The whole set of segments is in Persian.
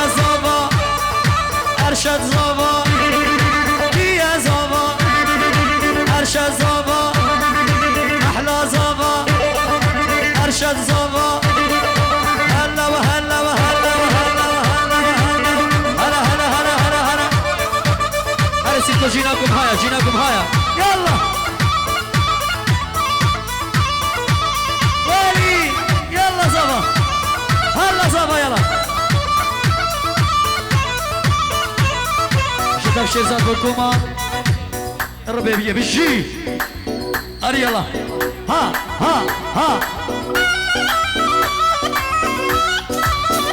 يا زوبا ارشد زوبا يا زوبا ارشد زوبا احلى زوبا ارشد زوبا هلا وهلا وهلا وهلا وهلا وهلا هلا هلا هلا هلا هلا هلا سيدكم جيناكم هايا جيناكم هايا يلا ويلي يلا زوبا هلا زوبا يلا شوف شيرزاد بالكومة الربيبية بالجي أري يلا ها ها ها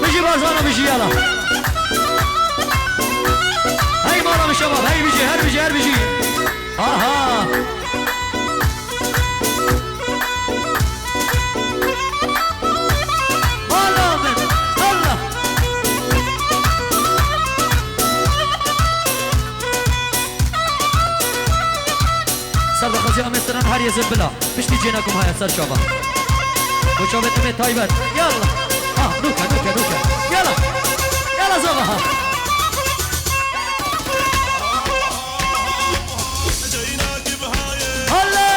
بيجي بازانا بيجي يلا هاي مرة من الشباب هاي بيجي هر بيجي هر بيجي ها هلا من هلا سر دخلتي أمستران هر يزن بلا مش تيجيناكم هاي سر شباب وشوفت أمي تايبت يلا نوكا نوكا نوكا يلا يلا زبها هلا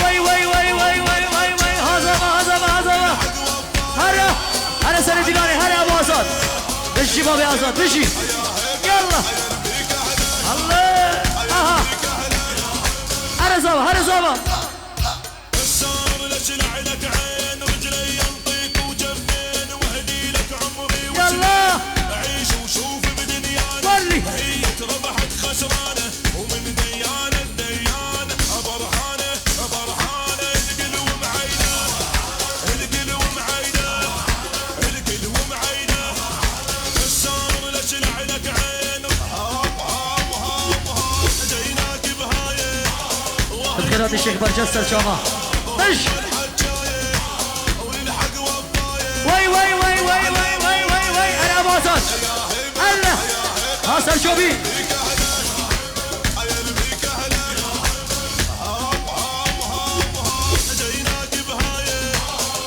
وي وي وي وي وي وي وي هزبها هزبها هزبها هرا هرا سنة ديناري هرا أبو أسد بشي بابي أسد بشي يلا الله أها هرا زبها هرا زبها يلا عيش وشوف بدنيانا ولي هي ربحت خسرانه ومن ديانه الديانه فرحانه فرحانه القلو معينه القلو معينه القلو معينه السار لك لعنك عين هاب هاب هاب هاب جيناك بهايه تذكرات الشيخ برجستر شوما ايش وي وي وي وي وي وي وي وي انا ابو اسد الله حسن شوبي جيناك بهايه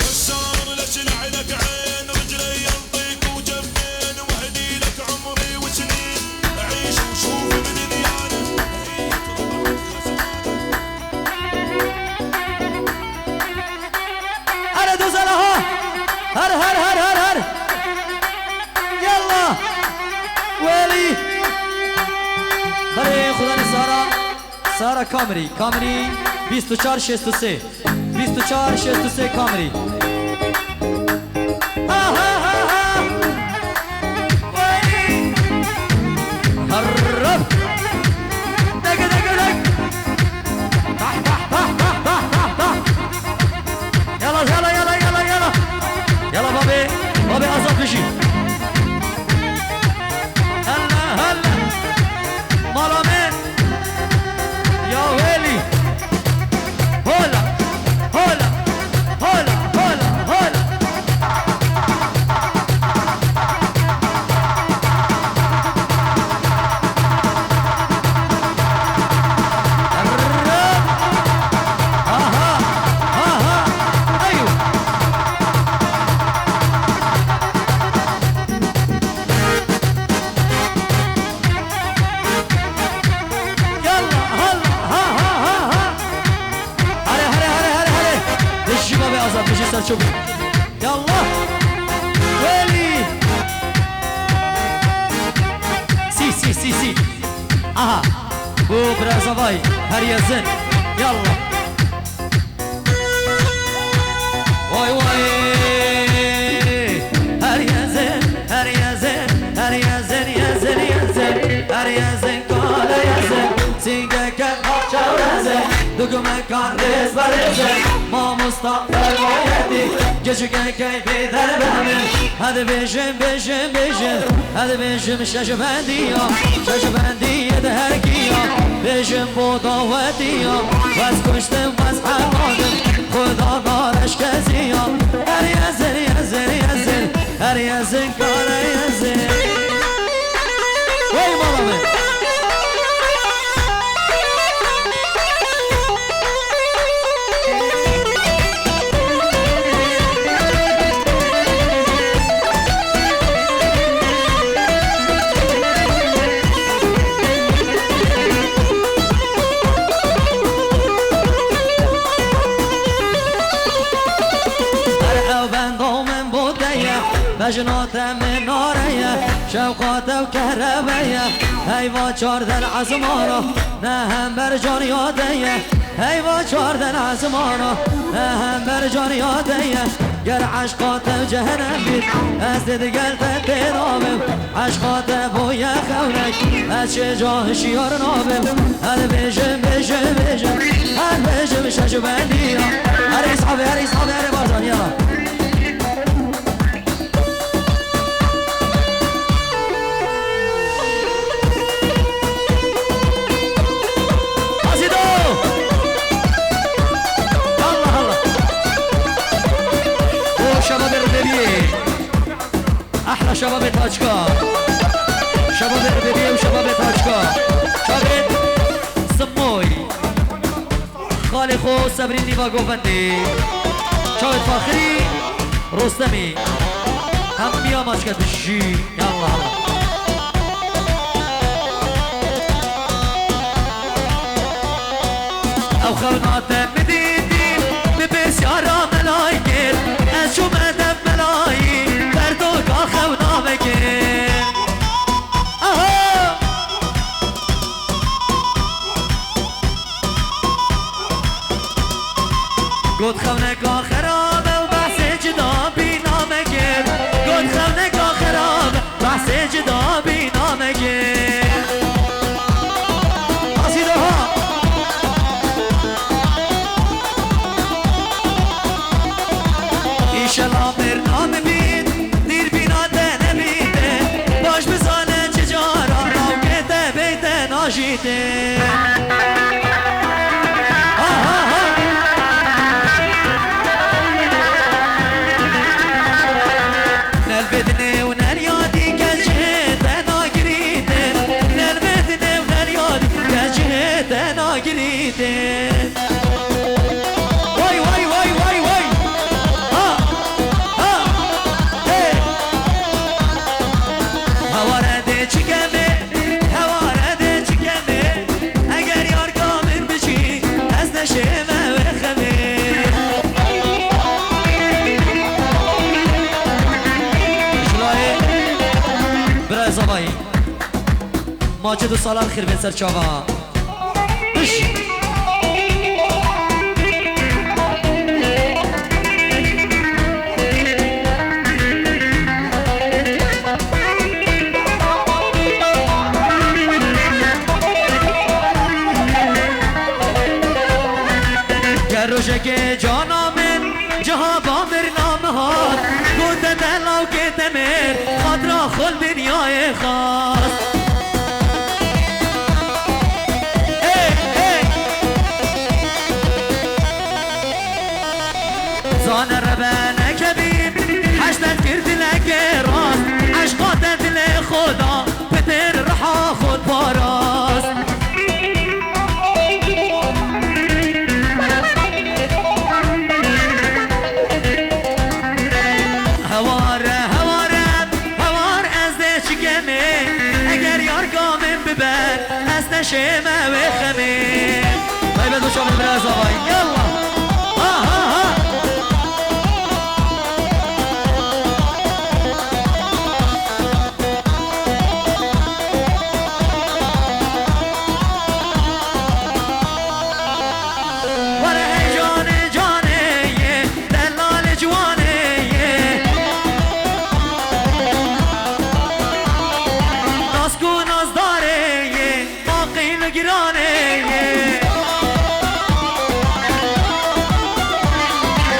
السار لك لعنك عين رجلي ينطيك وجفين واهدي لك عمري وسنين عيش وشوف بدنيانا انا دوز لها هر هر هر هر هر يلا ويلي برای خدا سارا کامری 2463 2463 کامری ويلي هرب دق دق دق تح تح تح تح تح تح يلا يلا يلا يلا يلا يلا بابي أزاد بشي هلا هلا مرامين يا ويلي هولا هولا هولا هولا هولا ايوه شوفي يلا ويلي سي اها بو برازافاي هريا زين يلا واي واي هريا زين هريا زين هريا زين يا زين يا زين هريا زين قال يا زين سيجك شاور زين دقمك كان رز برزين ما مستقبل ويدي جشك كيفي ذربامي هذا بيجم بيجم بيجم هذا بيجم شجبندية شجبندية دهركية بيجم بوضواتية بس كشتم بس حرادم خدا نارش كزية هر يزن يزن يزن هر يزن كار يزن وي مالامي اجنات من نارية شوقات وكهربية هيوا چاردن عزمانو نه هم بر جان یادیه هیوا چاردن عزمانو نه هم بر جان یادیه گر عشقات جهنم بید از دیگر تنابم عشقات بوی خونک از چه جاه شیار نابم هل بجم بجم بجم هل بجم شجو بندی هر اصحابی هر بازان یلا شباب ردبیه احلى شباب تاجکا شباب ردبیه و شباب تاجکا شاگرد سموی خالق و صبری نیوا گوبندی شاگرد فاخری رستمی هم بیا ماچکت بشی یالله او خونات مدیدین ببسیارا ملائکت از شو مدب ملایی بردو که خونا بگیر گود خونه که خرابه و بحث جدا بینا مگیر گود خونه که خرابه بحث جدا بینا مگیر آسیده ها ایشالا برنام بید دیر بیناده نمیده باش بزانه چجارا روکته بیده ناجیده نل بدنه و نل یادی گجهده ناگریده نل بدنه و نل یادی گجهده ناگریده وای وای وای وای وای هوارده چکمه هوارده چکمه اگر یار کامل بچی از نشمه و خمه شلای برای زبایی ماجد و سالان خیر بین سر چاوا روشه که جانا من جها با مرنام هات گوته دلاو که تمر خاطرا خل دنیای خاص زان ربانه کبیر حشتت کرد لگه راست عشقات دل خدا پتر رحا خود باراست شمه و خمه طيب هذا شغل برازة باي يلا ها ها ها ولا جاني جاني دلال جواني ناسكو ناس داري گرانه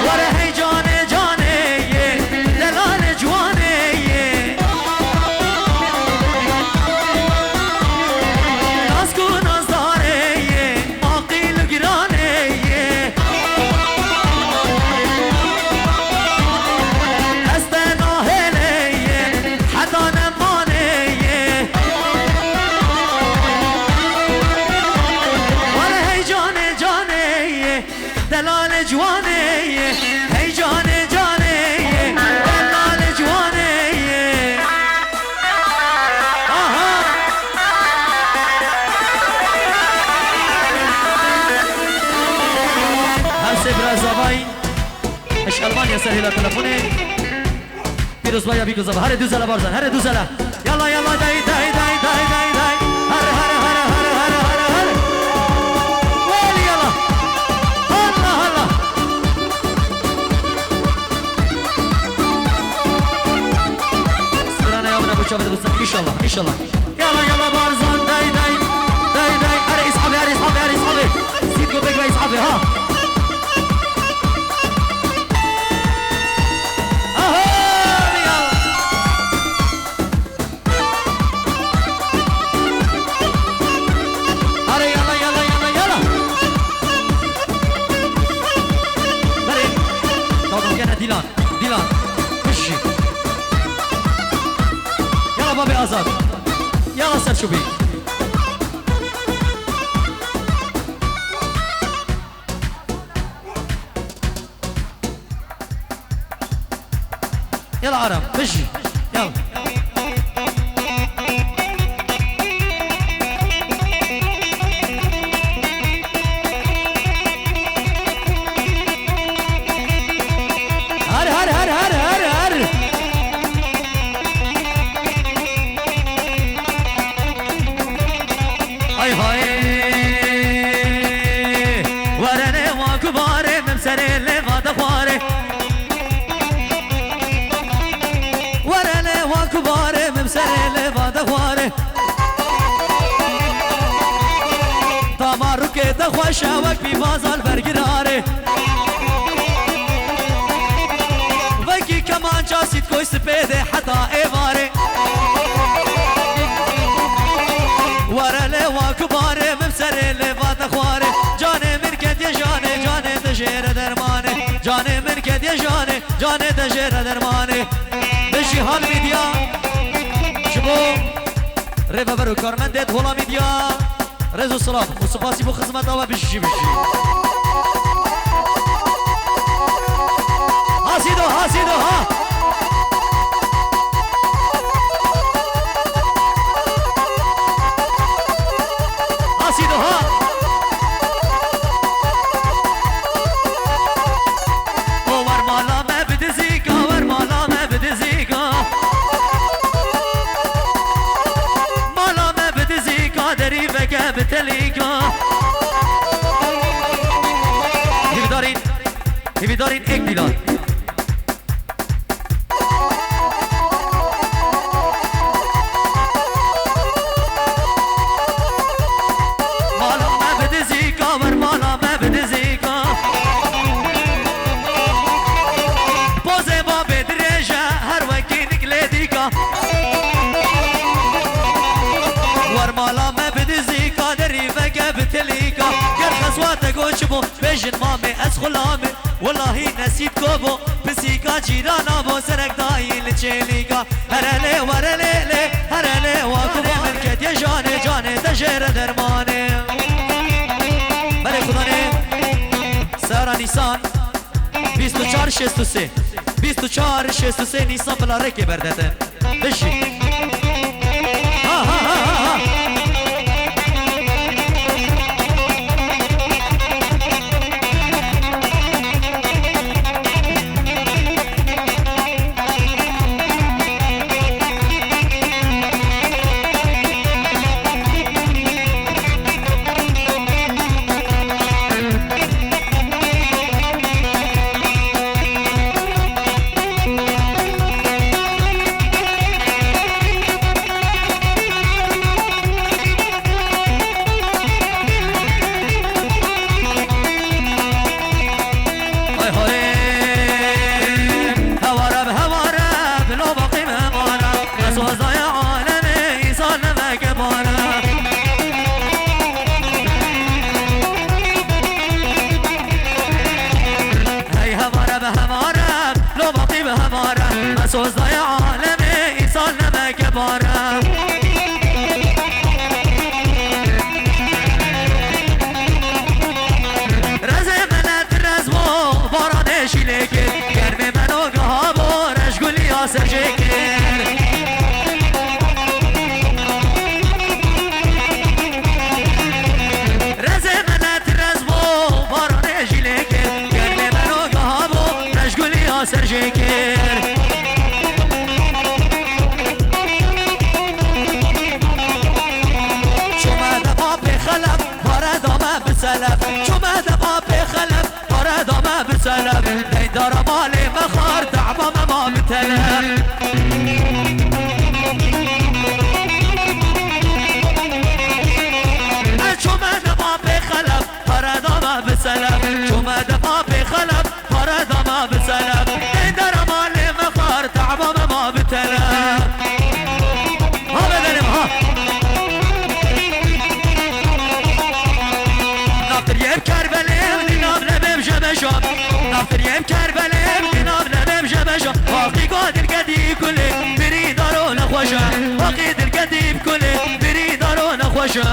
وره هی جانه جانه دلال جوانه ناز کو ناز داره عاقل گرانه هست ناهله حتی نمانه دلال جوانه هی جانه جانه دلال جوانه آها هسه برازاوای اش المانیا سهل تلفونه پیروز بایا بیگوزا هر دو زلا بارزن هر دو زلا یلا یلا دای دای دای دای دای دای هر هر هر هر هر هر هر ولی یلا الله الله سرانه یامنا بچه بده بستن ایشالله ایشالله یلا یلا بارزن دای دای دای دای هر اصحابی هر اصحابی هر اصحابی سید گو بگو اصحابی ها دیلان دیلان خشی یلا بابی آزاد یلا سرچوبی يلا عرب خشي يلا هر هر هر هر هر هر هاي هاي ورني وكباري ممسري اللي ما تخواري كباره ممسره لواده خواره تامارو که دخواه شوک بی بازال برگراره وکی کمان جاسید کوی سپیده حتا ایواره وره لوا کباره ممسره لواده خواره جانه من کد یه جانه جانه دجیر درمانه جانه من کد یه جانه جانه دجیر درمانه بشی حال میدیا شبو ریفا برو کارمندت هولا میدیا رزو سلام و سپاسی بو خدمت آوا بشی بشی حاسیدو حاسیدو ها حاسیدو ها ور مالا ما بدزیکا ور مالا ما بدزیکا مالا ما بدزیکا دری بگه بتلیکا هیوی دارین ایک دیلان مالا ما بدزیکا ور مالا ما بدزیکا ورمالا ما بدزي قادري بقى بتليكا قر خصواتك وشبو بيجن مامي از خلامي والله نسيت كوبو بسيكا جيرانا بو سرك داي لچيليكا هرالي ورالي لي هرالي واكبو من كد يا جاني جاني دجير درماني بلي خداني سارا نيسان 24 63 24 63 نيسان بلا ركي بردتن بشي ها ها ها ها سوزای عالم ایسان نمک بارم رز منت رزمو باران شیلکر گرم منو گها بارش گلی آسر جکر رز منت رزمو باران شیلکر گرم منو گها بارش گلی آسر جکر بسلب دار مالي مخار تعبا ما بتلب شومد ما بخلب فردا ما بسلب شومد ما بخلب فردا ما بسلب دار مالي مخار تعبا ما بتلب ها بدنم ها نافتر يم كربلم لناب نبم جبشام نافتر يم كربلم لناب نبم جبشام باقي قادر قديم كله بري دارو نخوشا باقي در قديم كله بري دارو نخوشا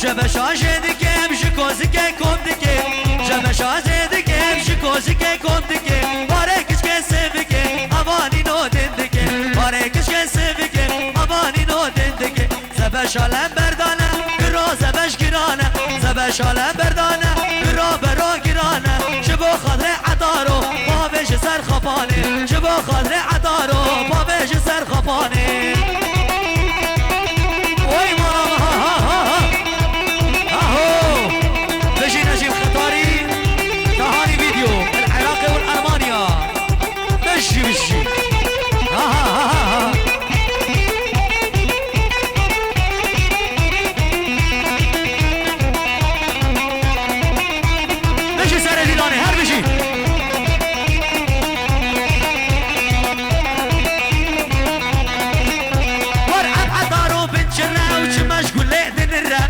جبش آجدکم شکوزک کندکه جبش آجدکم شکوزک کندکه باره کش که سبکه امانی نو دندکه باره کش که سبکه امانی نو دندکه زبش آلم بردانه برو زبش گرانه زبش آلم بردانه برو گرانه شبو خاطر عطارو بابش سر خفانه شبو خاطر عطارو بابش سر خفانه وای ماما نجيب خطاري تهاني فيديو العراقي والألمانيا مشي مشي سر ديلاني هر مشي ورعب عطارو بنت شرا وش مشغول لقدن الرا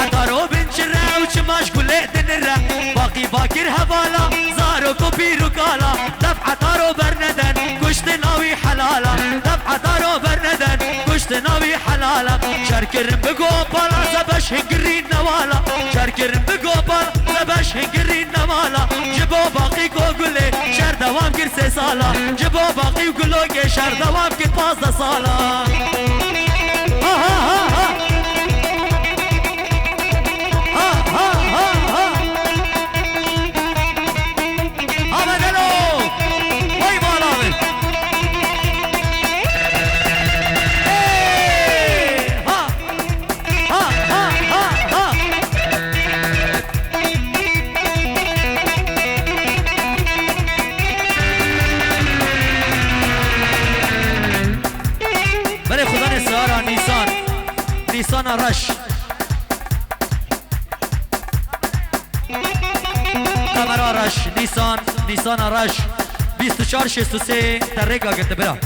عطارو بنت شرا وش مشغول لقدن الرا باقي باكر هبالا زارو كوبيرو كالا دفع طارو برندن كشت ناوي حلالا دفع طارو برندن كشت ناوي حلالا شركرن بقوبالا زبش هنقرين نوالا شركرن بقوبالا زبش هنقرين نوالا جبو باقي قولي شر دوام كر 3 سالا جبو باقي قولي شر دوام كر 15 سالا ها ها ها ها نیسان رش کامرا رش نیسان رش 2463 ترقا گرده برا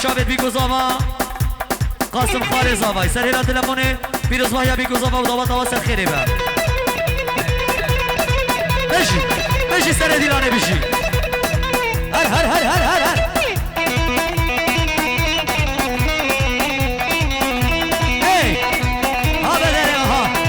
شاید بیگوزاوا قاسم خالص آوای سر هلا تلفونه پیروز ماهیا بیگوزاوا و دعوت آوا سر خیره با بشی سر دیلانه بشی هر هی ها بدره ها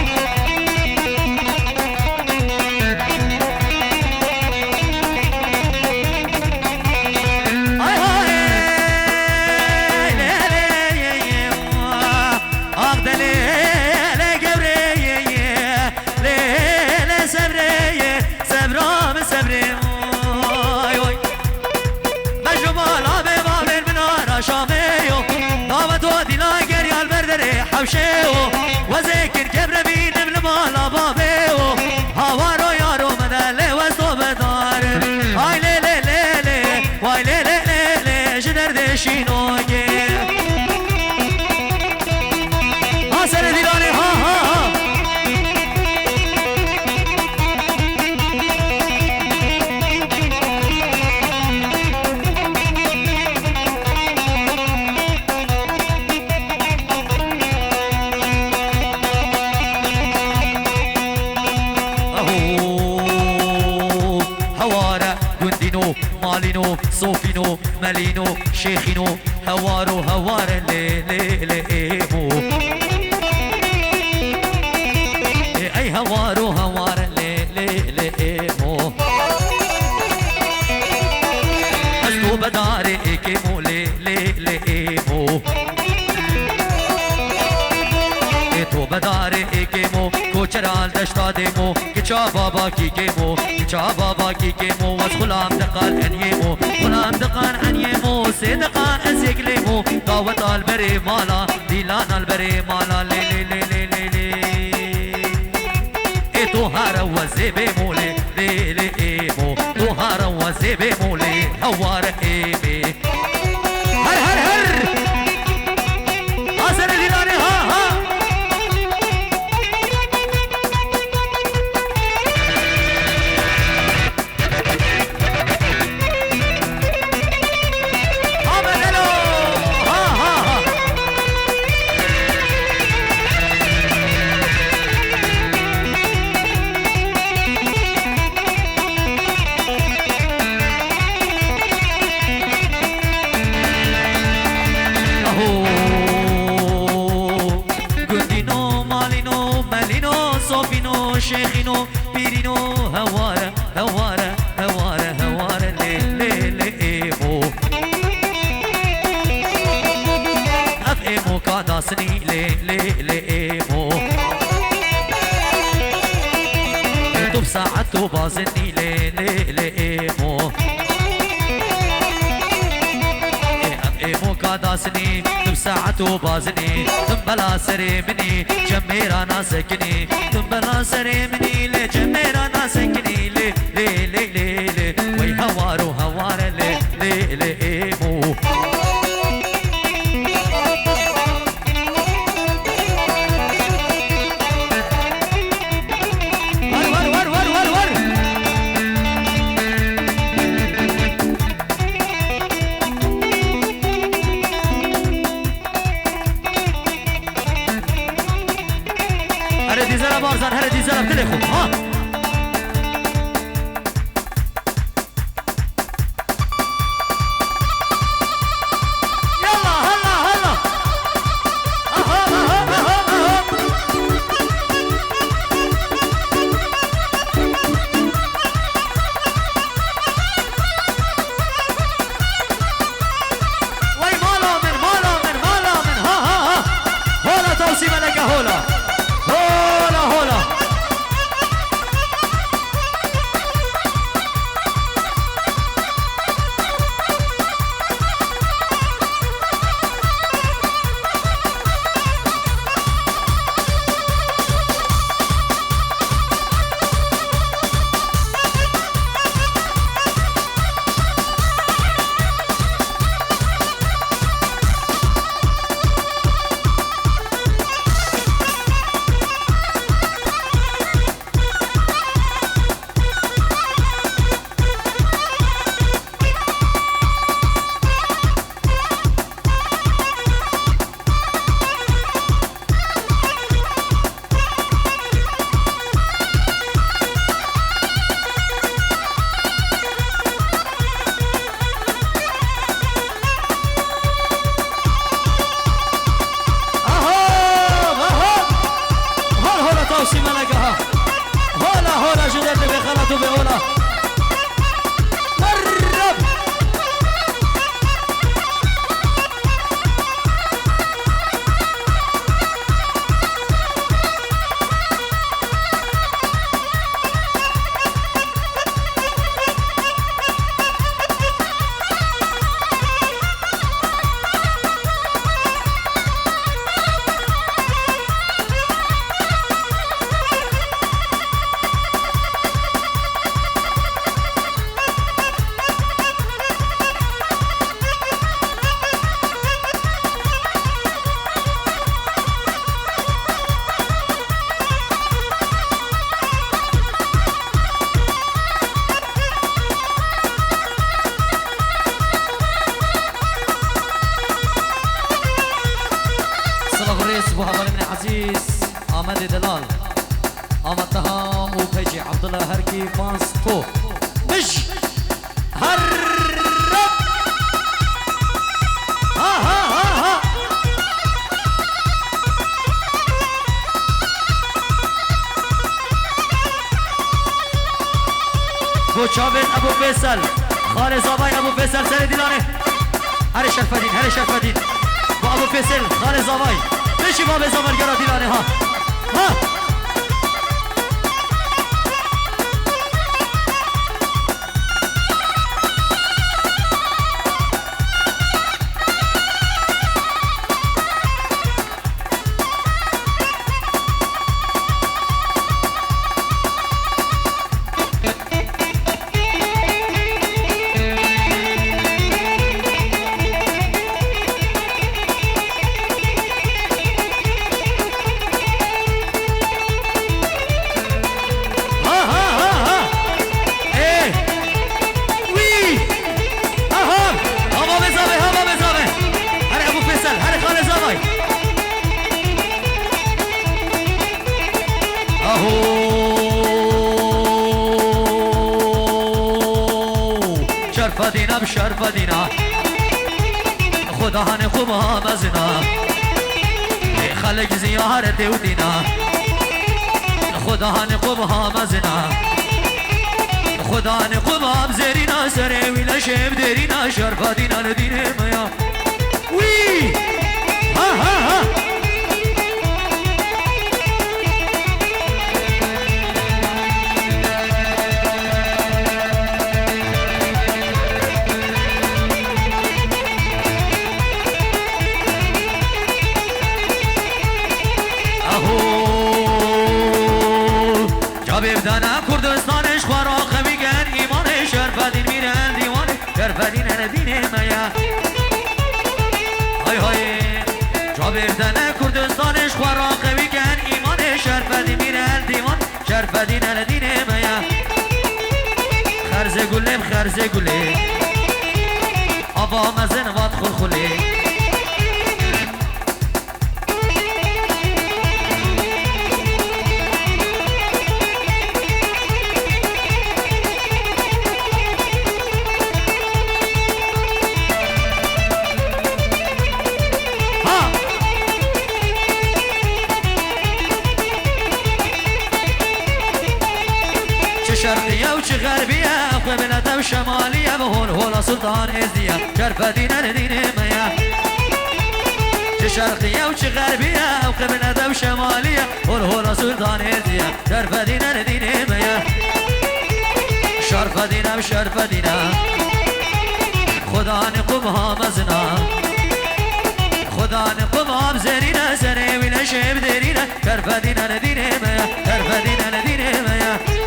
مالينو شيخينو هوارو هوار لي لي لي ايمو اي هوارو هوار لي لي لي ايمو اسلو بداري ايكيمو لي لي لي ايمو تو بداري ايكيمو کوچرال دشتا دیمو کچا بابا کی کیمو کچا بابا کی کیمو واس غلام دقال انیمو غلام دقال انیمو صدقا ازگلیمو قوت البری مالا دیلان البری مالا لی لی لی لی لی لی ای تو هر وزی بیمولی لی لی ایمو تو هر وزی بیمولی هوار ایمی هر هر هر آسر دیلانی ها ها شيخينو بيرينو هوارة هوارة هوارة هوارة لي لي لي ايمو اف ايمو كاداسني لي لي لي ايمو تب ساعته بازني لي لي لي ايمو ايمو كاداسني تب ساعته بازني تم بلا سري مني جميرا ناسكني تم بلا سري مني لي جميرا ناسكني لي لي لي لي لي وي هوارو هوار لي لي لي ايمو بارزان هردي زلم تلخو ها يلا هلا هلا اها اها اها وي مالا من مالا من مالا من ها ها ها هولا توسي ملكة هولا هولا هولا احمد دلال احمد تهام و پیجی عبدالله هرکی فانس تو مش هر بوچاوین ابو فیصل خالص آبای ابو فیصل سر دیلانه هر شرفدین با ابو فیصل خالص آبای بشی با به زمانگرا دیلانه ها شرفدینا خدا هن خوب هم از اینا خلق زیارت دینا خدا هن خوب هم از اینا خدا هن خوب هم زرینا سر ویل شب درینا شرفدینا لدینه میا وی ها ها ها بردنا کردستانش خواراق میگن ایمان شرفدین میرن دیوان شرفدین ندینه میا های های جا بردنا کردستانش خواراق میگن ایمان شرفدین میرن دیوان شرفدین ندینه میا خرز گله آبا مزن واد خلخله شرقية وش غربية وقبلة وشمالية بهون هولا سلطان ازدية شرفدينا ندينة ميا شرقية وش غربية وقبلة وشمالية بهون هولا سلطان ازدية شرفدينا ندينة ميا شرفدينا خدا نقومها مزنا خدا نقومها بزرينا سنة ولا شيب درينا شرفدينا ندينة ميا شرفدينا ندينة ميا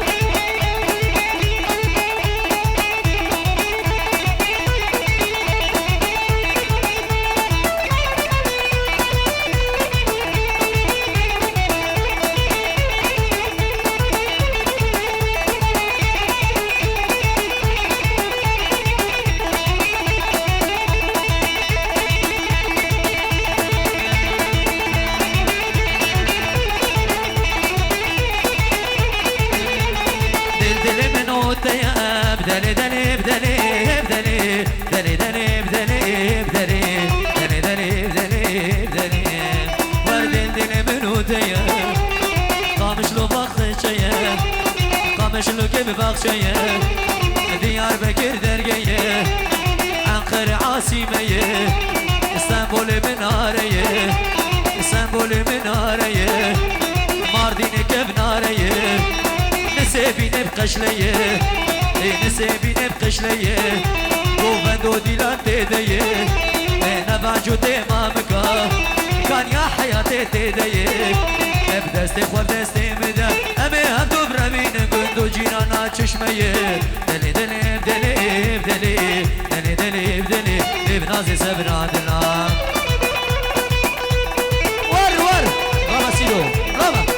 شلوكي ببخشية ديار بكر درقية أنقر عاصمية اسطنبول منارية اسطنبول منارية ماردين كبنارية نسيبين بقشلية نسيبين بقشلية وفندو ديلان تيدية نبعجو تيمامكا كان يا حياتي تيدية بدستي خواب دستي مدى أمي هم تبرمين قندو جيرانا چشمية دلي دلي بدلي بدلي دلي دلي بدلي بنازي سبنا دلنا ور راما سيدو راما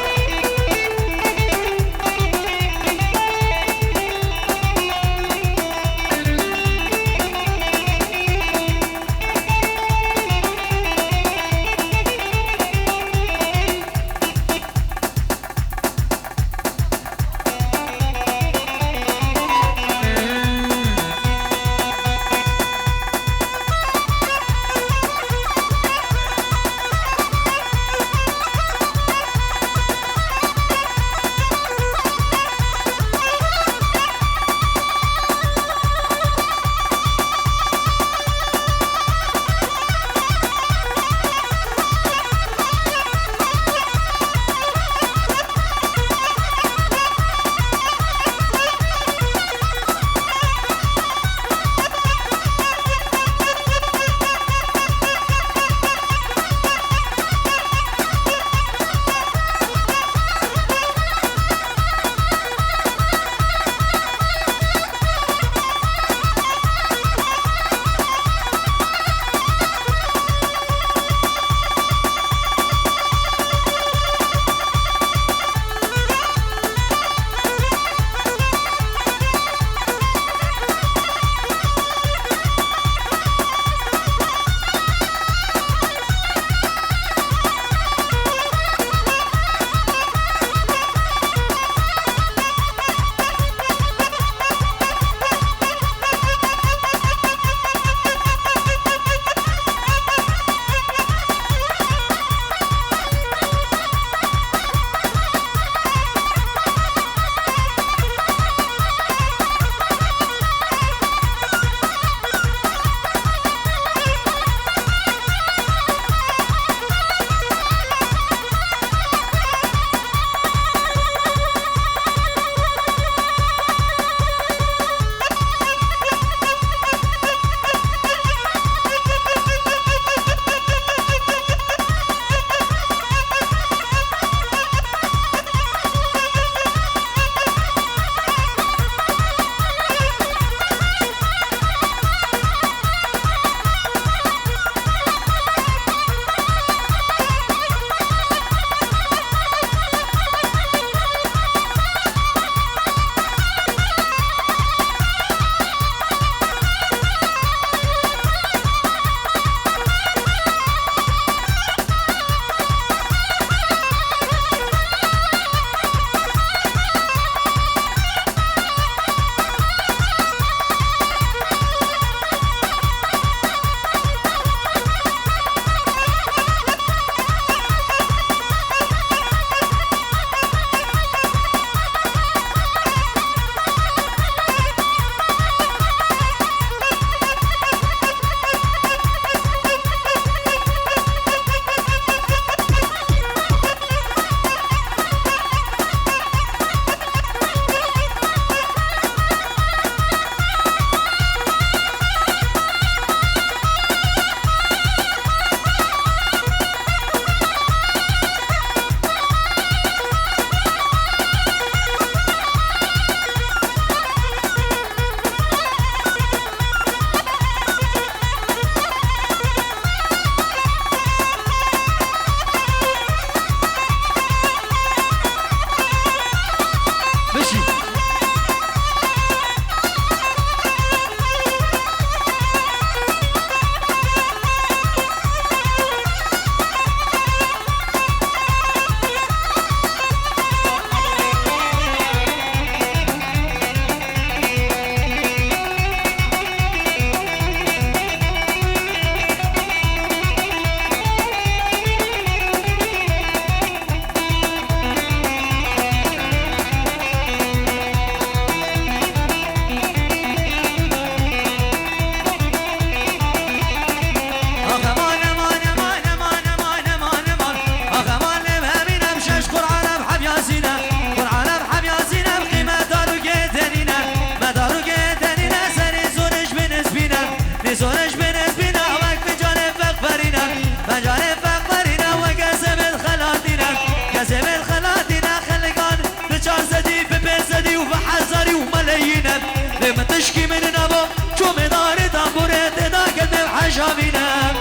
مشکی من نبا چو مدار تنبوره تدا کدم حشابینم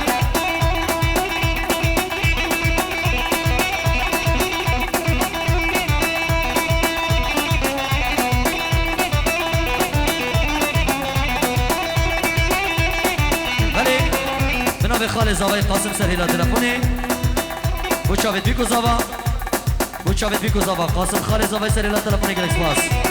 بله بنابه خال زاوای قاسم سر هیلا تلفونی بوچاوید بیکو زاوا بوچاوید بیکو زاوا قاسم خال زاوای سر هیلا تلفونی گلکس باس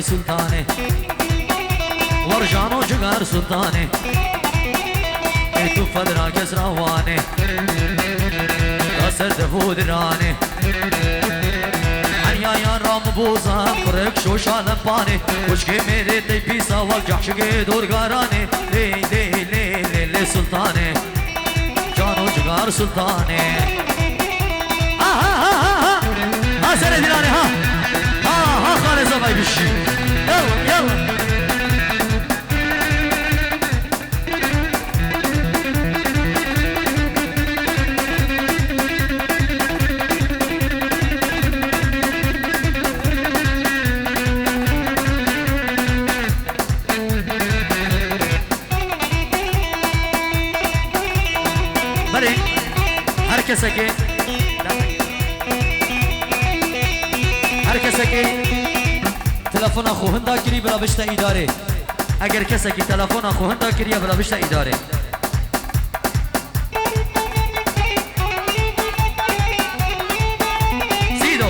سلطانه ورجانو جگار سلطانه ای تو فدرا کس روانه دستر دفود رانه حنیایان رام بوزم قرق شوشالم پانه کچکه میره تی پیسا وال جحشگه دورگارانه لی لی لی لی لی سلطانه جانو جگار سلطانه ها سر دیلانه ها خانه زبای بشی يلا يلا بري هركسكي هركسكي تلفن خو هندا کری برا بشتا اداره اگر کسی که تلفن خو هندا کری برا بشتا اداره زیدو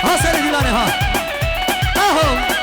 ها سر دیلانه ها آهو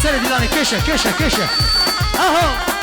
سر ديلاني كشه كشه كشه اهو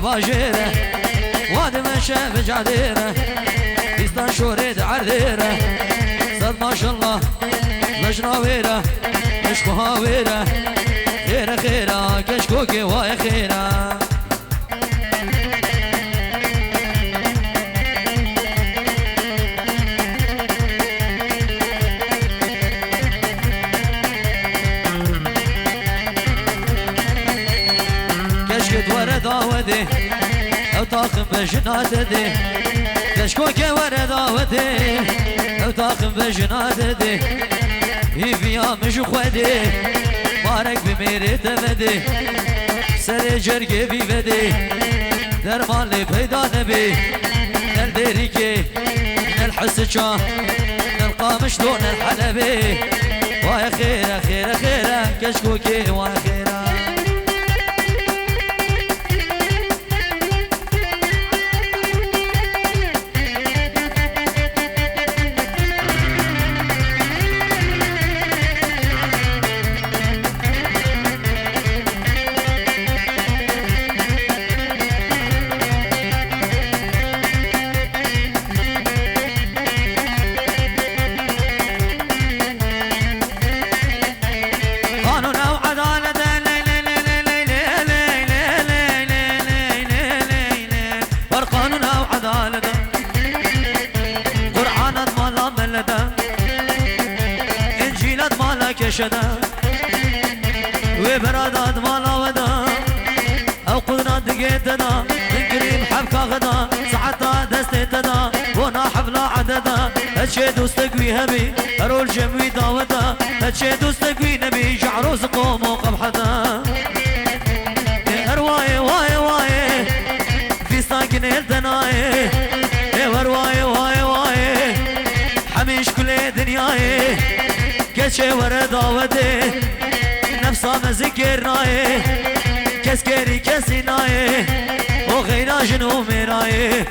باجيره واد من شاف جعديره بيستان شوريد عرديره صد ما شاء الله مجناويره مشكوها ويره خيره خيره كشكوكي واي خيره ودي او طاقم بجنات دي كشكوكي ورد ودي او طاقم بجنات دي يبيا مش خودي بارك بميري تمدي سر جرگي بي ودي درمان لي پیدا نبي نل ديريكي نل حسچا نل قامش دون الحلبي واي خيره خيره خيره كشكوكي واي خيره كشدا وبرادات مالا ودا او تدا من قريب حبك غدا ساعتا دستي تدا وانا حفلة عددا هاتشي دوستك ويهبي هرول جموي داودا هاتشي دوستك وينبي جعروس قوم وقبحدا هرواي واي واي في ساكن الدناي هرواي واي واي حميش كل دنياي كشي ورا داودي نفسا مذكرناي كسكري كسيناي وغينا جنو ميراي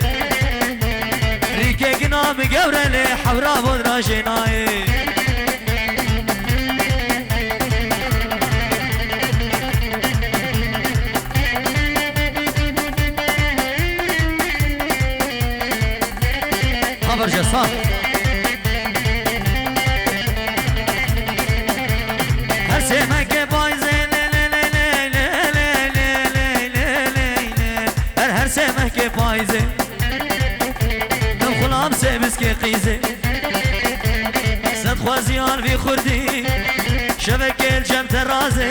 ريكي قنام قورلي حورا بودرا جناي خبر جسام هر سمك بايزه هر سمك بايزه لو خلام سبسك قيزه صد خوازيان في خردي شبك الجم ترازه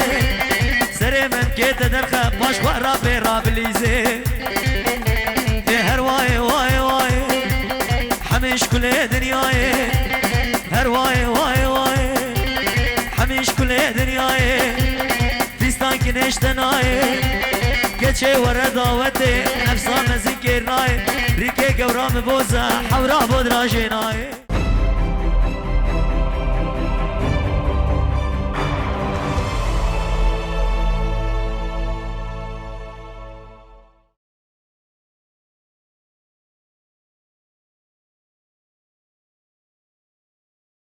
سري من كيت درخه باش ورا بيرا بليزه هر واي واي واي حمش كل دنياي هر واي واي واي حمش كل دنياي فيستان كنش تناي كتشي ورا داوتي نفسا مذكرناي ريكي قورام بوزا حورا بودرا جناي